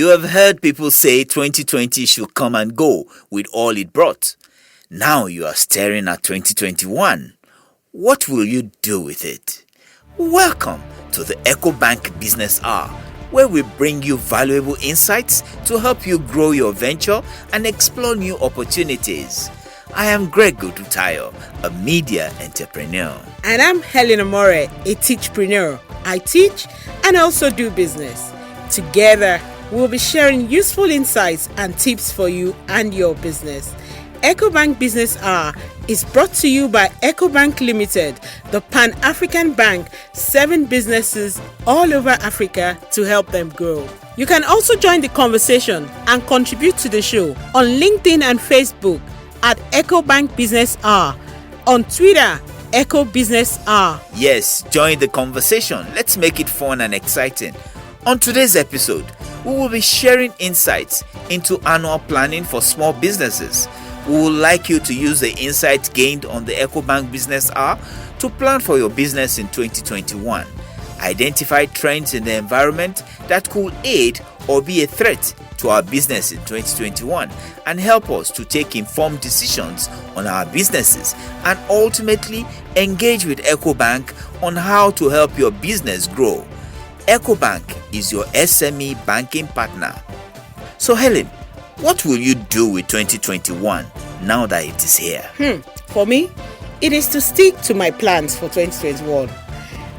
You have heard people say 2020 should come and go with all it brought. Now you are staring at 2021. What will you do with it? Welcome to the Ecobank Business Hour, where we bring you valuable insights to help you grow your venture and explore new opportunities. I am Greg Godutayo, a media entrepreneur. And I'm Helen Amore, a teachpreneur. I teach and also do business. Together, we'll be sharing useful insights and tips for you and your business. Ecobank Business Hour is brought to you by Ecobank Limited, the Pan-African bank, 7 businesses all over Africa to help them grow. You can also join the conversation and contribute to the show on LinkedIn and Facebook at Ecobank Business Hour, on Twitter, Eco Business Hour. Yes, join the conversation. Let's make it fun and exciting. On today's episode, we will be sharing insights into annual planning for small businesses. We would like you to use the insights gained on the Ecobank Business Hour to plan for your business in 2021. Identify trends in the environment that could aid or be a threat to our business in 2021 and help us to take informed decisions on our businesses and ultimately engage with Ecobank on how to help your business grow. Ecobank is your SME banking partner. So Helen, what will you do with 2021 now that it is here? For me, it is to stick to my plans for 2021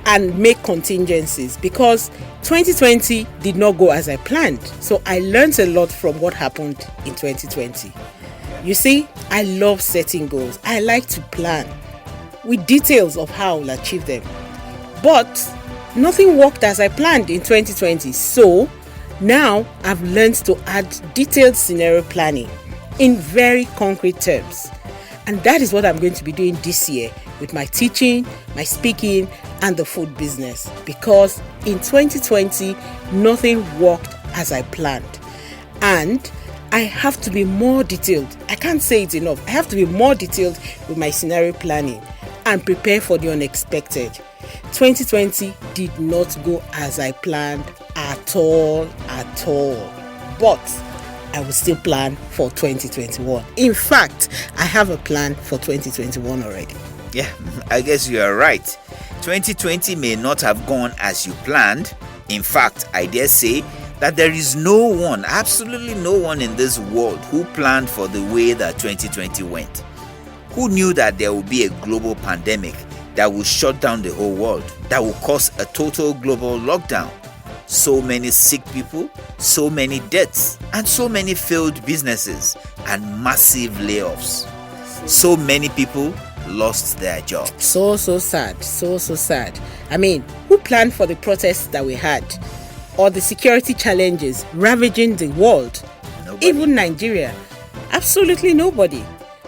and make contingencies, because 2020 did not go as I planned. So I learned a lot from what happened in 2020. You see, I love setting goals. I like to plan with details of how I'll achieve them. But nothing worked as I planned in 2020. So now I've learned to add detailed scenario planning in very concrete terms. And that is what I'm going to be doing this year with my teaching, my speaking, and the food business. Because in 2020, nothing worked as I planned. And I have to be more detailed. I can't say it enough. I have to be more detailed with my scenario planning and prepare for the unexpected. 2020 did not go as I planned at all. But I will still plan for 2021. In fact, I have a plan for 2021 already. Yeah, I guess you are right. 2020 may not have gone as you planned. In fact, I dare say that there is no one, absolutely no one in this world who planned for the way that 2020 went. Who knew that there would be a global pandemic that will shut down the whole world, that will cause a total global lockdown? So many sick people, so many deaths, and so many failed businesses and massive layoffs. So many people lost their jobs. So sad. I mean, who planned for the protests that we had, or the security challenges ravaging the world? Nobody. Even Nigeria. Absolutely nobody.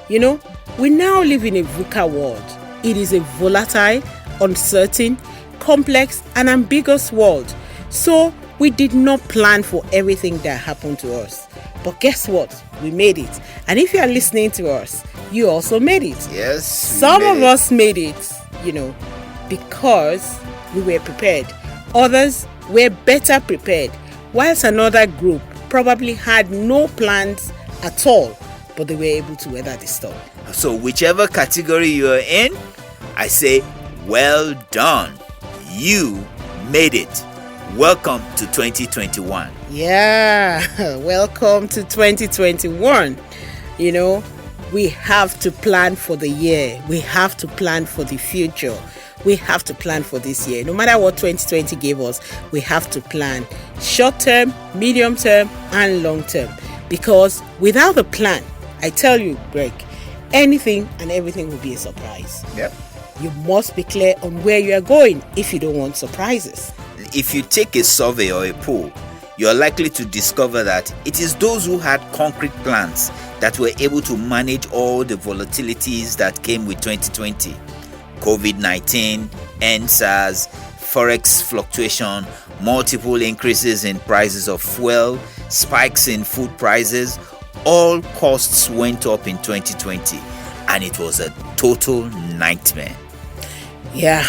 You know, we now live in a VUCA world. It is a volatile, uncertain, complex, and ambiguous world. So we did not plan for everything that happened to us. But guess what? We made it. And if you are listening to us, you also made it. Yes. Some of us made it, because we were prepared. Others were better prepared, whilst another group probably had no plans at all, but they were able to weather the storm. So whichever category you are in, I say, well done. You made it. Welcome to 2021. Yeah, welcome to 2021. We have to plan for the year. We have to plan for the future. We have to plan for this year. No matter what 2020 gave us, we have to plan short term, medium term, and long term. Because without a plan, I tell you, Greg, anything and everything will be a surprise. Yep. You must be clear on where you are going if you don't want surprises. If you take a survey or a poll, you are likely to discover that it is those who had concrete plans that were able to manage all the volatilities that came with 2020. COVID-19, NSAS, forex fluctuation, multiple increases in prices of fuel, spikes in food prices, all costs went up in 2020, and it was a total nightmare. Yeah,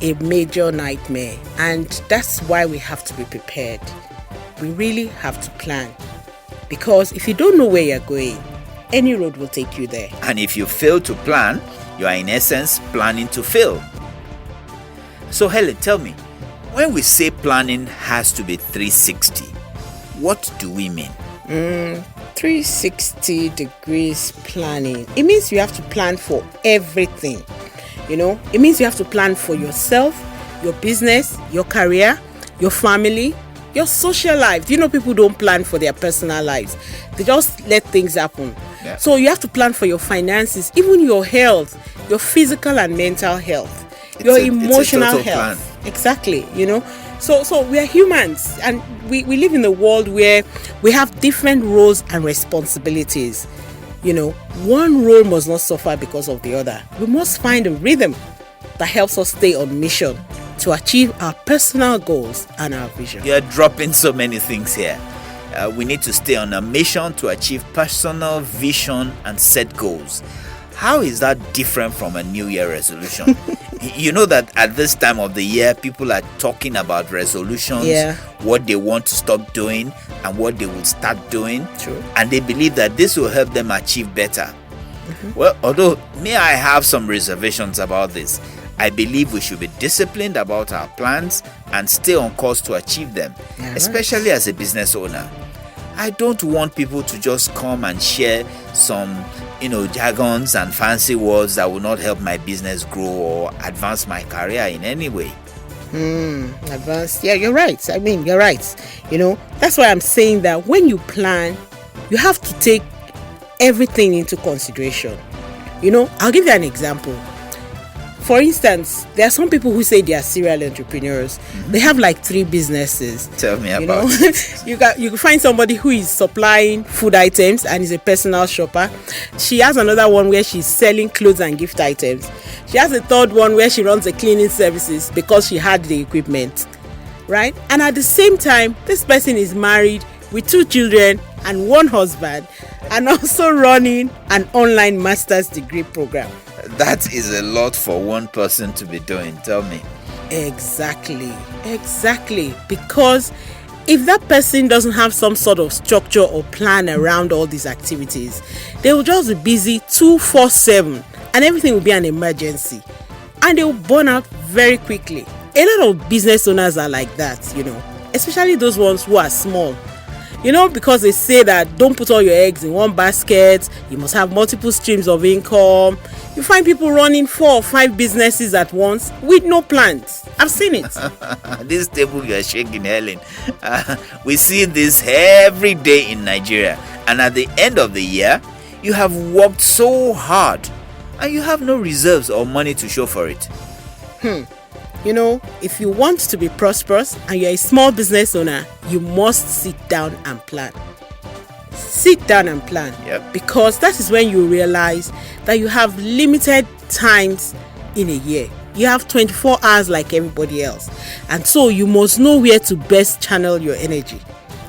a major nightmare, and that's why we have to be prepared. we really have to plan. Because if you don't know where you're going, any road will take you there. And if you fail to plan, you are in essence planning to fail. So Helen, tell me, when we say planning has to be 360, what do we mean? 360 degrees planning. It means you have to plan for everything. It means you have to plan for yourself, your business, your career, your family, your social life. People don't plan for their personal lives. They just let things happen. Yeah. So you have to plan for your finances, even your health, your physical and mental health, your emotional health. Plan. Exactly. So we are humans, and we live in a world where we have different roles and responsibilities. One role must not suffer because of the other. We must find a rhythm that helps us stay on mission to achieve our personal goals and our vision. You're dropping so many things here. We need to stay on a mission to achieve personal vision and set goals. How is that different from a New Year resolution? You know that at this time of the year, people are talking about resolutions, what they want to stop doing and what they will start doing. True. And they believe that this will help them achieve better. Well, although I have some reservations about this, I believe we should be disciplined about our plans and stay on course to achieve them, especially as a business owner. I don't want people to just come and share some, jargons and fancy words that will not help my business grow or advance my career in any way. Advance. Yeah, you're right. You're right. That's why I'm saying that when you plan, you have to take everything into consideration. I'll give you an example. For instance, there are some people who say they are serial entrepreneurs. They have like 3 businesses. Tell me about it. You can find somebody who is supplying food items and is a personal shopper. She has another one where she's selling clothes and gift items. She has a third one where she runs the cleaning services because she had the equipment, right? And at the same time, this person is married with 2 children and 1 husband, and also running an online master's degree program. That is a lot for one person to be doing. Tell me. Exactly. Because if that person doesn't have some sort of structure or plan around all these activities, they will just be busy 24/7 and everything will be an emergency. And they will burn out very quickly. A lot of business owners are like that, especially those ones who are small. Because they say that don't put all your eggs in one basket, you must have multiple streams of income. You find people running 4 or 5 businesses at once with no plans. I've seen it. This table you are shaking, Helen. We see this every day in Nigeria. And at the end of the year, you have worked so hard and you have no reserves or money to show for it. If you want to be prosperous and you're a small business owner, you must sit down and plan. Sit down and plan. Yep. Because that is when you realize that you have limited times in a year. You have 24 hours like everybody else. And so you must know where to best channel your energy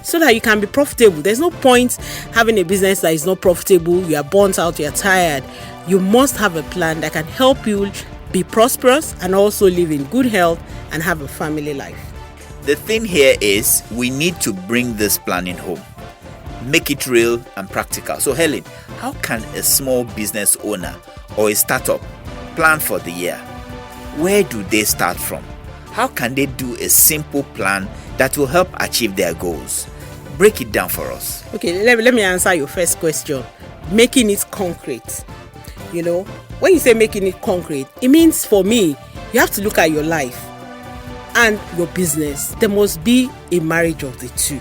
so that you can be profitable. There's no point having a business that is not profitable. You are burnt out, you are tired. You must have a plan that can help you be prosperous and also live in good health and have a family life. The thing here is we need to bring this planning home. Make it real and practical. So Helen, how can a small business owner or a startup plan for the year? Where do they start from? How can they do a simple plan that will help achieve their goals? Break it down for us. Okay, let me answer your first question. Making it concrete. When you say making it concrete, it means for me, you have to look at your life and your business. There must be a marriage of the two.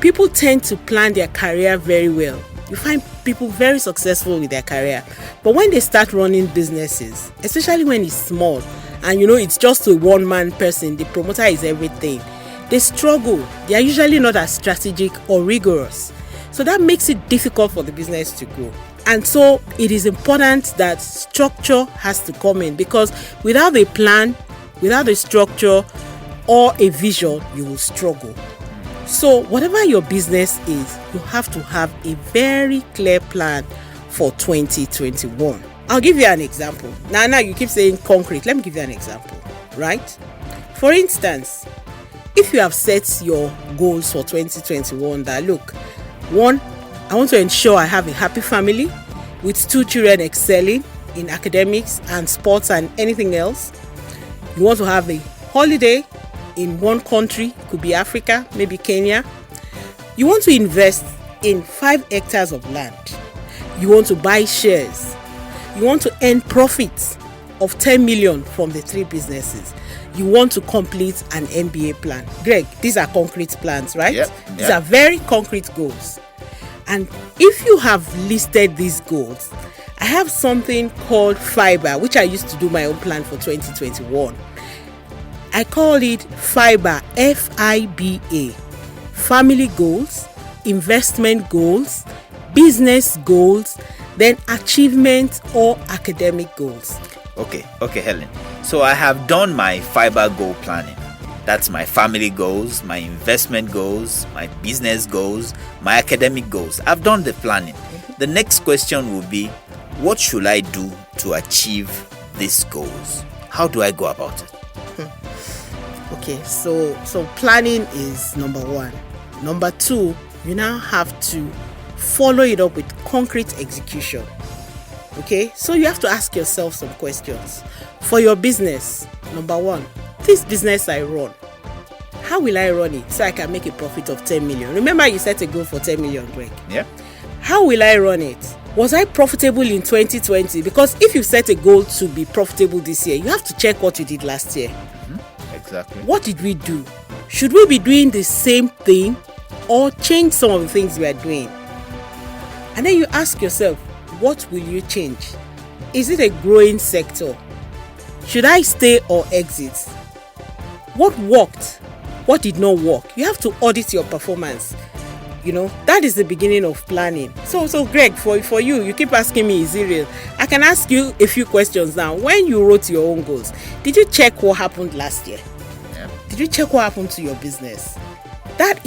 People tend to plan their career very well. You find people very successful with their career. But when they start running businesses, especially when it's small, and it's just a one-man person, the promoter is everything, they struggle. They are usually not as strategic or rigorous. So that makes it difficult for the business to grow. And so it is important that structure has to come in, because without a plan, without a structure or a vision, you will struggle. So whatever your business is, you have to have a very clear plan for 2021. I'll give you an example. Now you keep saying concrete. Let me give you an example, right? For instance, if you have set your goals for 2021 that look, one, I want to ensure I have a happy family with 2 children excelling in academics and sports and anything else. You want to have a holiday in one country, could be Africa, maybe Kenya. You want to invest in 5 hectares of land. You want to buy shares. You want to earn profits of 10 million from the 3 businesses. You want to complete an MBA plan. Greg, these are concrete plans, right? These are very concrete goals. And if you have listed these goals, I have something called Fiber, which I used to do my own plan for 2021. I call it Fiber, F-I-B-A. Family goals, investment goals, business goals, then achievement or academic goals. Okay, Helen. So I have done my Fiber goal planning. That's my family goals, my investment goals, my business goals, my academic goals. I've done the planning. The next question will be, what should I do to achieve these goals? How do I go about it? Okay, so planning is number 1. Number 2, you now have to follow it up with concrete execution. Okay, so you have to ask yourself some questions. For your business, number 1, this business I run, how will I run it so I can make a profit of 10 million? Remember you set a goal for 10 million, Greg. Yeah. How will I run it? Was I profitable in 2020? Because if you set a goal to be profitable this year, you have to check what you did last year. Exactly. What did we do? Should we be doing the same thing or change some of the things we are doing? And then you ask yourself, what will you change? Is it a growing sector? Should I stay or exit? What worked? What did not work? You have to audit your performance. That is the beginning of planning. So Greg, for you keep asking me, is it real? I can ask you a few questions now. When you wrote your own goals, did you check what happened last year? Yeah. Did you check what happened to your business? That